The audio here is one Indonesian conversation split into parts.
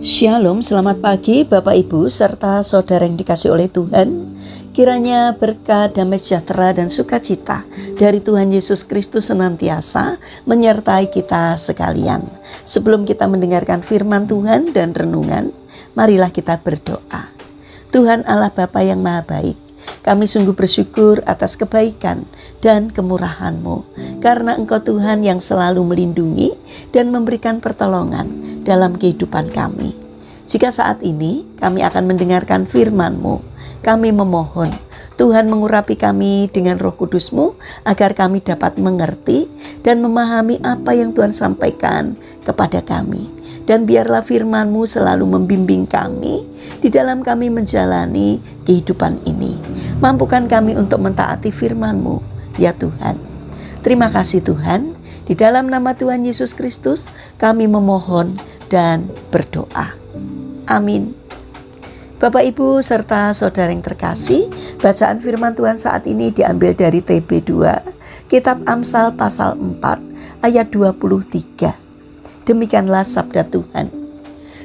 Shalom, selamat pagi Bapak Ibu serta saudara yang dikasih oleh Tuhan. Kiranya berkat, damai sejahtera dan sukacita dari Tuhan Yesus Kristus senantiasa menyertai kita sekalian. Sebelum kita mendengarkan firman Tuhan dan renungan, marilah kita berdoa. Tuhan Allah Bapa yang Maha Baik, kami sungguh bersyukur atas kebaikan dan kemurahan-Mu, karena Engkau Tuhan yang selalu melindungi dan memberikan pertolongan dalam kehidupan kami. Jika saat ini kami akan mendengarkan firman-Mu, kami memohon Tuhan mengurapi kami dengan Roh Kudus-Mu agar kami dapat mengerti dan memahami apa yang Tuhan sampaikan kepada kami. Dan biarlah firman-Mu selalu membimbing kami di dalam kami menjalani kehidupan ini. Mampukan kami untuk mentaati firman-Mu, ya Tuhan. Terima kasih Tuhan. Di dalam nama Tuhan Yesus Kristus kami memohon dan berdoa. Amin. Bapak Ibu serta saudara yang terkasih, bacaan firman Tuhan saat ini diambil dari TB2, Kitab Amsal pasal 4 ayat 23. Demikianlah sabda Tuhan.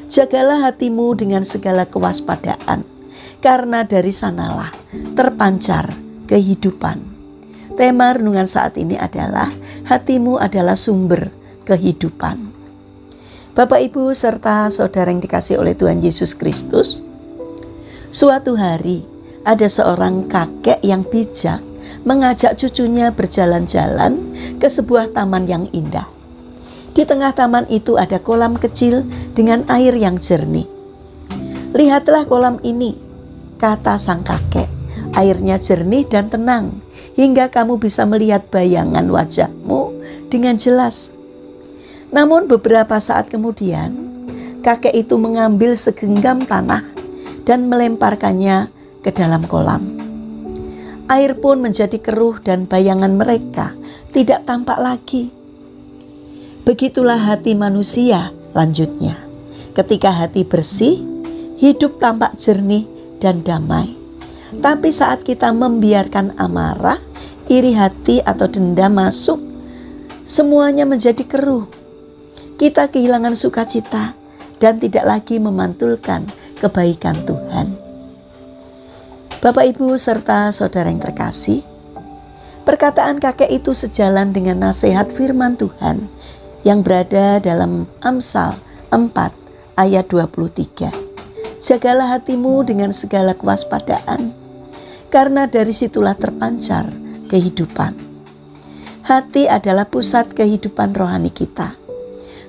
Jagalah hatimu dengan segala kewaspadaan, karena dari sanalah terpancar kehidupan. Tema renungan saat ini adalah hatimu adalah sumber kehidupan. Bapak Ibu serta saudara yang dikasih oleh Tuhan Yesus Kristus, suatu hari ada seorang kakek yang bijak mengajak cucunya berjalan-jalan ke sebuah taman yang indah. Di tengah taman itu ada kolam kecil dengan air yang jernih. Lihatlah kolam ini, kata sang kakek. Airnya jernih dan tenang, hingga kamu bisa melihat bayangan wajahmu dengan jelas. Namun beberapa saat kemudian, kakek itu mengambil segenggam tanah dan melemparkannya ke dalam kolam. Air pun menjadi keruh dan bayangan mereka tidak tampak lagi. Begitulah hati manusia, lanjutnya. Ketika hati bersih, hidup tampak jernih dan damai. Tapi saat kita membiarkan amarah, iri hati atau dendam masuk, semuanya menjadi keruh. Kita kehilangan sukacita dan tidak lagi memantulkan kebaikan Tuhan. Bapak Ibu serta saudara yang terkasih, perkataan kakek itu sejalan dengan nasihat firman Tuhan yang berada dalam Amsal 4 ayat 23. Jagalah hatimu dengan segala kewaspadaan, karena dari situlah terpancar kehidupan. Hati adalah pusat kehidupan rohani kita.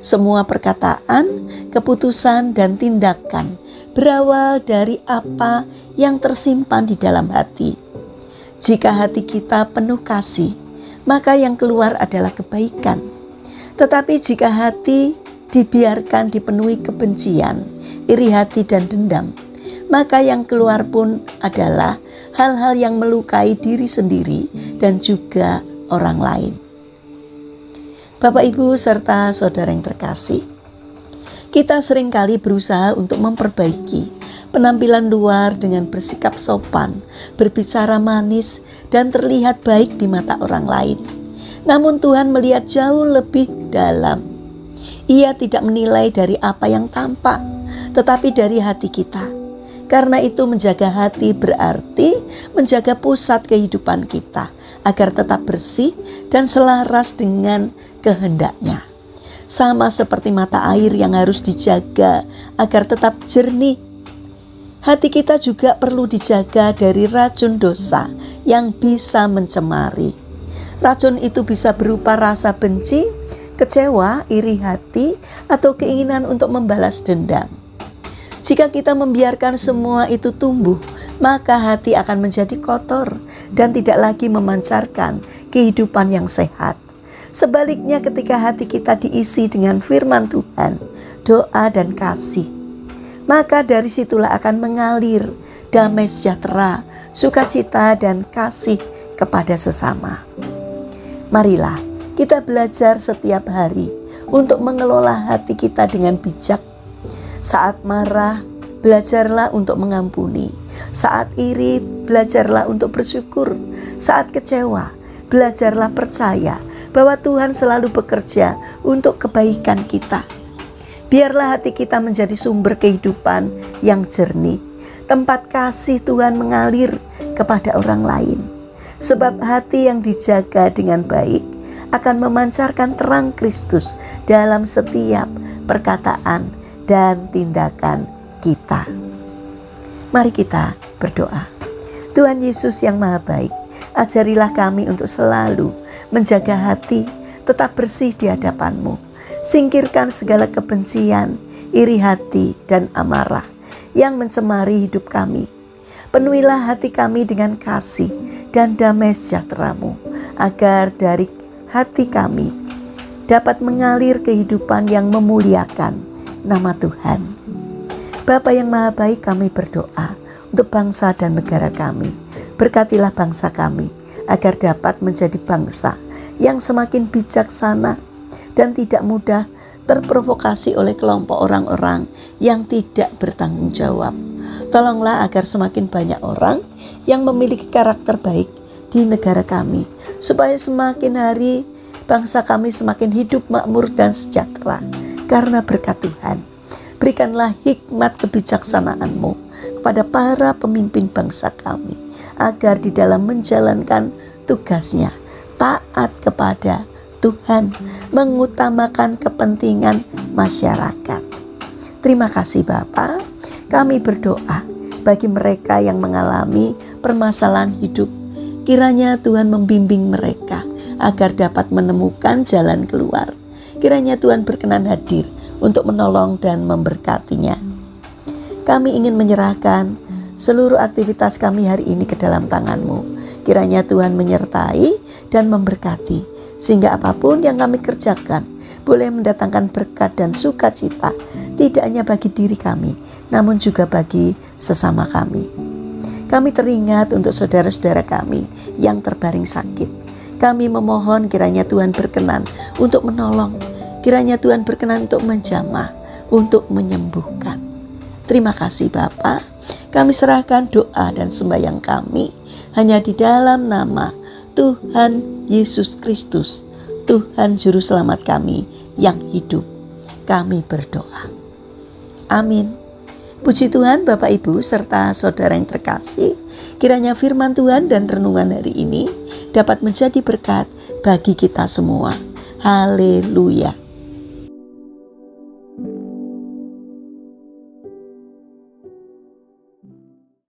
Semua perkataan, keputusan, dan tindakan berawal dari apa yang tersimpan di dalam hati. Jika hati kita penuh kasih, maka yang keluar adalah kebaikan. Tetapi jika hati dibiarkan dipenuhi kebencian, iri hati, dan dendam, maka yang keluar pun adalah hal-hal yang melukai diri sendiri dan juga orang lain. Bapak Ibu serta saudara yang terkasih, kita seringkali berusaha untuk memperbaiki penampilan luar dengan bersikap sopan, berbicara manis, dan terlihat baik di mata orang lain. Namun Tuhan melihat jauh lebih dalam. Ia tidak menilai dari apa yang tampak, tetapi dari hati kita. Karena itu menjaga hati berarti menjaga pusat kehidupan kita, agar tetap bersih dan selaras dengan kehendaknya. Sama seperti mata air yang harus dijaga agar tetap jernih, hati kita juga perlu dijaga dari racun dosa yang bisa mencemari. Racun itu bisa berupa rasa benci, kecewa, iri hati, atau keinginan untuk membalas dendam. Jika kita membiarkan semua itu tumbuh, maka hati akan menjadi kotor dan tidak lagi memancarkan kehidupan yang sehat. Sebaliknya, ketika hati kita diisi dengan firman Tuhan, doa dan kasih, maka dari situlah akan mengalir damai sejahtera, sukacita, dan kasih kepada sesama. Marilah kita belajar setiap hari untuk mengelola hati kita dengan bijak. Saat marah, belajarlah untuk mengampuni. Saat iri, belajarlah untuk bersyukur. Saat kecewa, belajarlah percaya bahwa Tuhan selalu bekerja untuk kebaikan kita. Biarlah hati kita menjadi sumber kehidupan yang jernih, tempat kasih Tuhan mengalir kepada orang lain. Sebab hati yang dijaga dengan baik akan memancarkan terang Kristus dalam setiap perkataan dan tindakan kita. Mari kita berdoa. Tuhan Yesus yang Maha Baik, ajarilah kami untuk selalu menjaga hati tetap bersih di hadapan-Mu. Singkirkan segala kebencian, iri hati, dan amarah yang mencemari hidup kami. Penuhilah hati kami dengan kasih dan damai sejahtera-Mu, agar dari hati kami dapat mengalir kehidupan yang memuliakan nama Tuhan. Bapa yang Maha Baik, kami berdoa untuk bangsa dan negara kami. Berkatilah bangsa kami agar dapat menjadi bangsa yang semakin bijaksana dan tidak mudah terprovokasi oleh kelompok orang-orang yang tidak bertanggung jawab. Tolonglah agar semakin banyak orang yang memiliki karakter baik di negara kami, supaya semakin hari bangsa kami semakin hidup makmur dan sejahtera karena berkat Tuhan. Berikanlah hikmat kebijaksanaan-Mu kepada para pemimpin bangsa kami, agar di dalam menjalankan tugasnya taat kepada Tuhan, mengutamakan kepentingan masyarakat. Terima kasih Bapa. Kami berdoa bagi mereka yang mengalami permasalahan hidup. Kiranya Tuhan membimbing mereka agar dapat menemukan jalan keluar. Kiranya Tuhan berkenan hadir untuk menolong dan memberkatinya. Kami ingin menyerahkan seluruh aktivitas kami hari ini ke dalam tangan-Mu. Kiranya Tuhan menyertai dan memberkati, sehingga apapun yang kami kerjakan boleh mendatangkan berkat dan sukacita, tidak hanya bagi diri kami, namun juga bagi sesama kami. Kami teringat untuk saudara-saudara kami yang terbaring sakit. Kami memohon kiranya Tuhan berkenan untuk menolong, kiranya Tuhan berkenan untuk menjamah, untuk menyembuhkan. Terima kasih Bapa. Kami serahkan doa dan sembahyang kami hanya di dalam nama Tuhan Yesus Kristus, Tuhan Juru Selamat kami yang hidup. Kami berdoa. Amin. Puji Tuhan Bapak Ibu serta saudara yang terkasih, kiranya firman Tuhan dan renungan hari ini dapat menjadi berkat bagi kita semua. Haleluya.